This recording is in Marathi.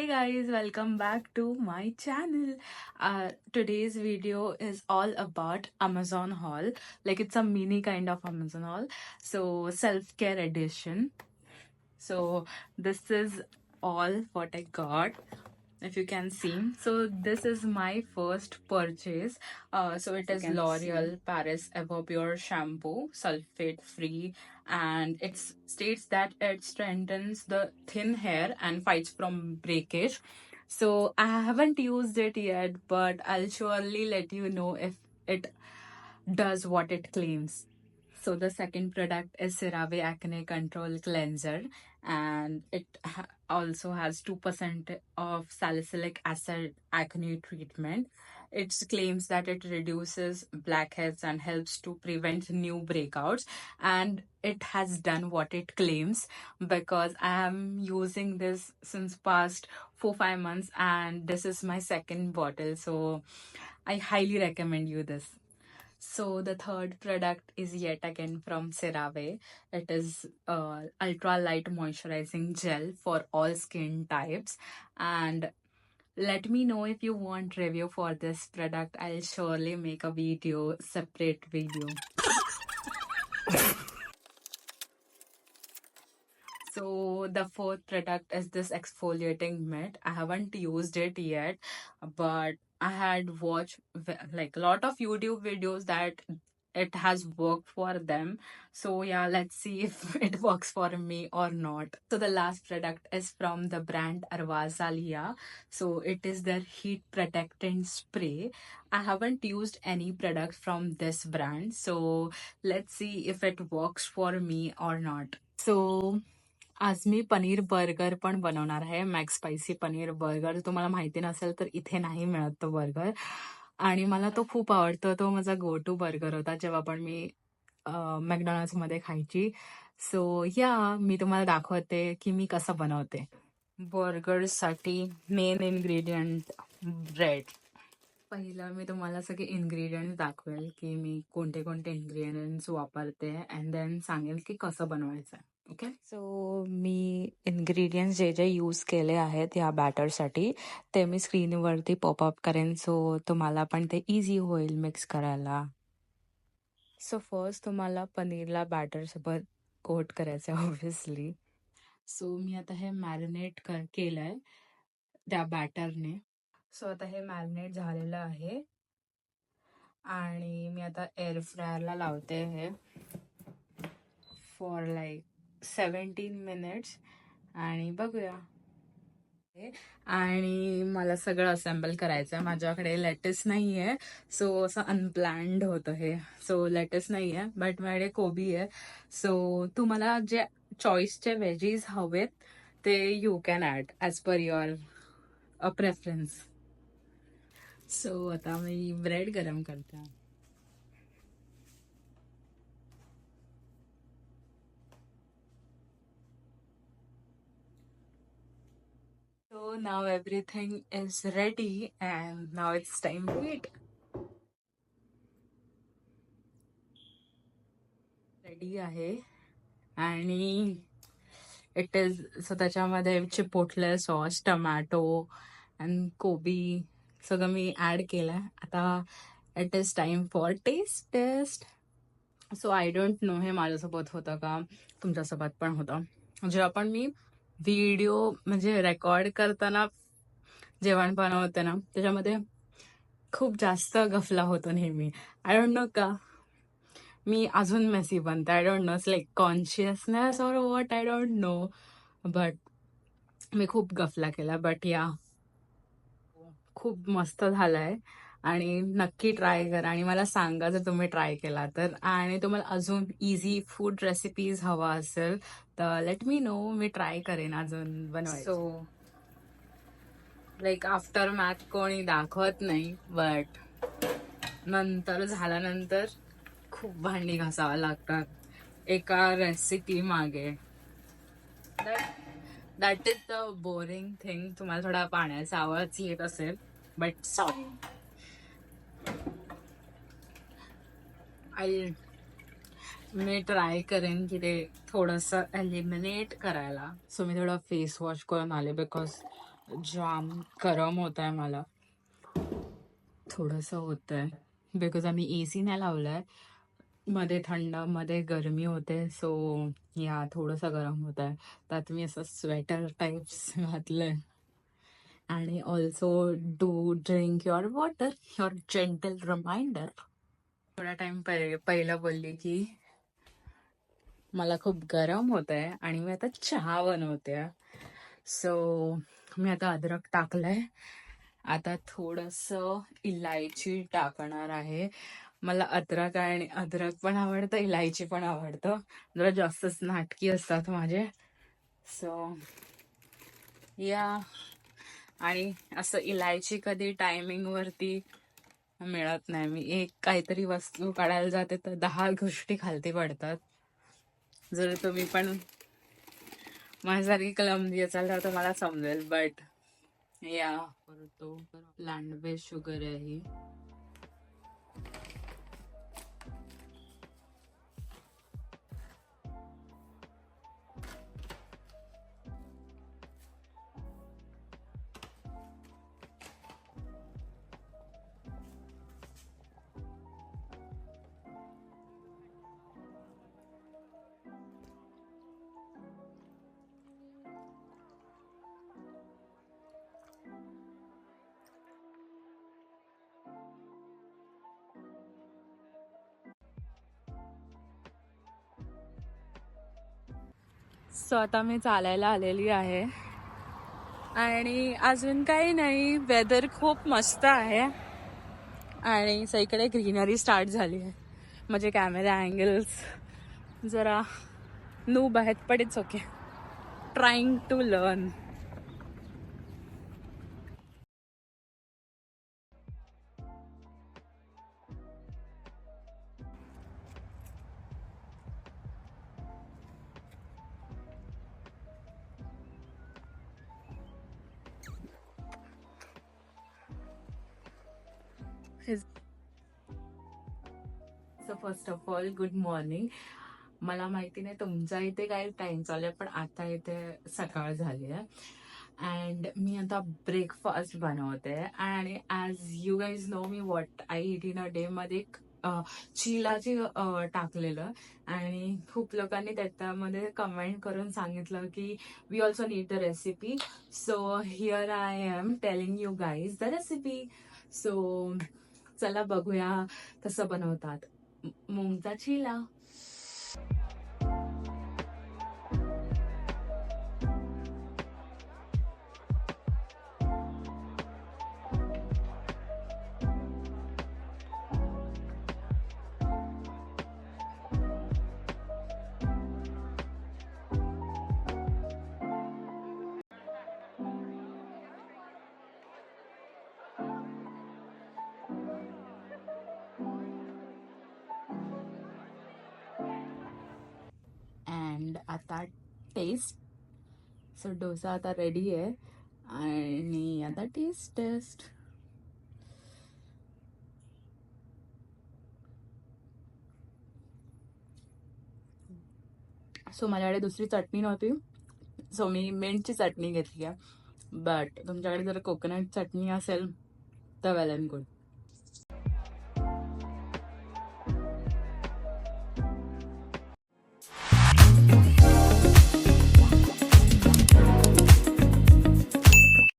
Hey guys, welcome back to my channel. Today's video is all about Amazon haul. Like it's a mini kind of Amazon haul. So self-care edition. So this is all what I got. If you can see, so this is my first purchase. So it is L'Oreal Paris Everpure shampoo, sulfate free, and it states that it strengthens the thin hair and fights from breakage. So I haven't used it yet, but I'll surely let you know if it does what it claims. So the second product is CeraVe Acne Control Cleanser, and it also has 2% of salicylic acid acne treatment. It claims that it reduces blackheads and helps to prevent new breakouts, and it has done what it claims because I am using this since past 4-5 months, and this is my second bottle. So I highly recommend you this. So the third product is yet again from CeraVe. It is ultra light moisturizing gel for all skin types. And let me know if you want review for this product. I'll surely make a video, separate video. So the fourth product is this exfoliating mitt. I haven't used it yet, but I had watched like a lot of YouTube videos that it has worked for them. So yeah, let's see if it works for me or not. So the last product is from the brand Arvazalia. So it is their heat protectant spray. I haven't used any product from this brand. So let's see if it works for me or not. So आज मी पनीर बर्गर पण बनवणार आहे. Max spicy paneer burger. तुम्हाला माहिती नसेल तर इथे नाही मिळत तो बर्गर, आणि मला तो खूप आवडतो. तो माझा गो टू बर्गर होता जेव्हा पण मी मॅकडॉनल्ड्स मध्ये खायची. सो या मी तुम्हाला दाखवते की मी कसं बनवते. बर्गरसाठी मेन इन्ग्रेडियंट ब्रेड. पहिलं मी तुम्हाला सगळे इन्ग्रेडियंट्स दाखवेल की मी कोणते कोणते इन्ग्रेडियंट्स वापरते, अँड देन सांगेल की कसं बनवायचं. ओके. सो मी इन्ग्रेडियंट्स जे जे यूज केले आहेत या बॅटरसाठी ते मी स्क्रीनवरती पॉपअप करेन, सो तुम्हाला पण ते इझी होईल मिक्स करायला. सो फर्स्ट तुम्हाला पनीरला बॅटर सोबत कोट करायचं आहे ऑब्व्हियसली. सो मी आता हे मॅरिनेट केलंय त्या बॅटरने. सो आता हे मॅरिनेट झालेलं आहे आणि मी आता एअर फ्रायरला लावते हे फॉर लाईक 17 मिनिट्स आणि बघूया. आणि मला सगळं असेंबल करायचं आहे. माझ्याकडे लेटेस नाही आहे, सो असं अनप्लॅन्ड होतं हे. सो लेटेस नाही आहे, बट माझ्याकडे कोबी आहे. सो तुम्हाला जे चॉईसचे व्हेजीज हवेत ते you can add as per your preference. So आता मी ब्रेड गरम करते. So now everything is ready and now it's time to eat. Ready आहे आणि इट इज सो त्याच्यामध्ये चिपोटले सॉस, टमॅटो अँड कोबी सगळं मी ऍड केलंय. आता it is time for taste. So I don't know हे माझ्यासोबत होतं का तुमच्यासोबत पण होतं. जेव्हा पण मी व्हिडिओ म्हणजे रेकॉर्ड करताना जेवण बनवते ना, त्याच्यामध्ये खूप जास्त गफला होतो नेहमी. आय डोंट नो का मी अजून मेसी बनते. I don't know, like consciousness or what, I don't know, but मी खूप गफला केला. बट या खूप मस्त झालाय आणि नक्की ट्राय करा आणि मला सांगा जर तुम्ही ट्राय केला तर. आणि तुम्हाला अजून इझी फूड रेसिपीज हवा असेल तर लेट मी नो, मी ट्राय करेन अजून बनवायचं. सो लाईक आफ्टर मॅथ कोणी दाखवत नाही, बट नंतर झाल्यानंतर खूप भांडी घासावं लागतात एका रेसिपी मागे. That is the boring thing. तुम्हाला थोडा पाण्याचा आवाज येत असेल, बट सॉरी. मी ट्राय करेन की ते थोडंसं एलिमिनेट करायला. सो मी थोडं फेस वॉश करून आले बिकॉज जाम गरम होत आहे मला, थोडंसं होत आहे बिकॉज आम्ही AC नाही लावलाय. मध्ये थंड मध्ये गरमी होते, सो या थोडंसं गरम होत आहे. त्यात मी असं स्वेटर टाईप्स घातलंय. आणि also do drink your water, your gentle reminder. थोडा टाइम पहिला बोलली की मला खूप गरम होत आहे आणि मी आता चहा बनवते. सो मी आता अद्रक टाकलंय. आता थोडंसं इलायची टाकणार आहे. मला अद्रक पण आवडतं, इलायची पण आवडतं. जरा जास्तच नाटकी असतात माझे. सो या, आणि असं इलायची कधी टायमिंग वरती मिळत नाही. मी एक काहीतरी वस्तू काढायला जाते तर 10 गोष्टी खालती पडतात. जर तुम्ही पण माझ्यासारखी क्लमजी असाल तर मला समजेल. बट या, तो प्लांट बेस्ड शुगर आहे ही. सो आता मी चालायला आलेली आहे आणि अजून काही नाही. वेदर खूप मस्त आहे आणि सगळीकडे ग्रीनरी स्टार्ट झाली आहे. म्हणजे कॅमेरा अँगल्स जरा नूब आहेत, but it's okay. Trying to learn. So first of all good morning. मला माहिती नाही तुमच्या इथे काय टाइम चालू आहे, पण आता इथे सकाळ झाली आहे अँड मी आता ब्रेकफास्ट बनवते. आणि ॲज यू गाईज नो मी what I eat in a day मध्ये चिलाची टाकलेलं. आणि खूप लोकांनी त्याच्यामध्ये कमेंट करून सांगितलं की we also need the recipe. So here I am telling you guys the recipe. So चला बघूया कसं बनवतात मूगचा चिला. अँड आता टेस्ट. सो डोसा आता रेडी आहे आणि आता टेस्ट. सो माझ्याकडे दुसरी चटणी नव्हती, सो मी मिंटची चटणी घेतली आहे. बट तुमच्याकडे जर कोकोनट चटणी असेल तर वेल अँड गुड.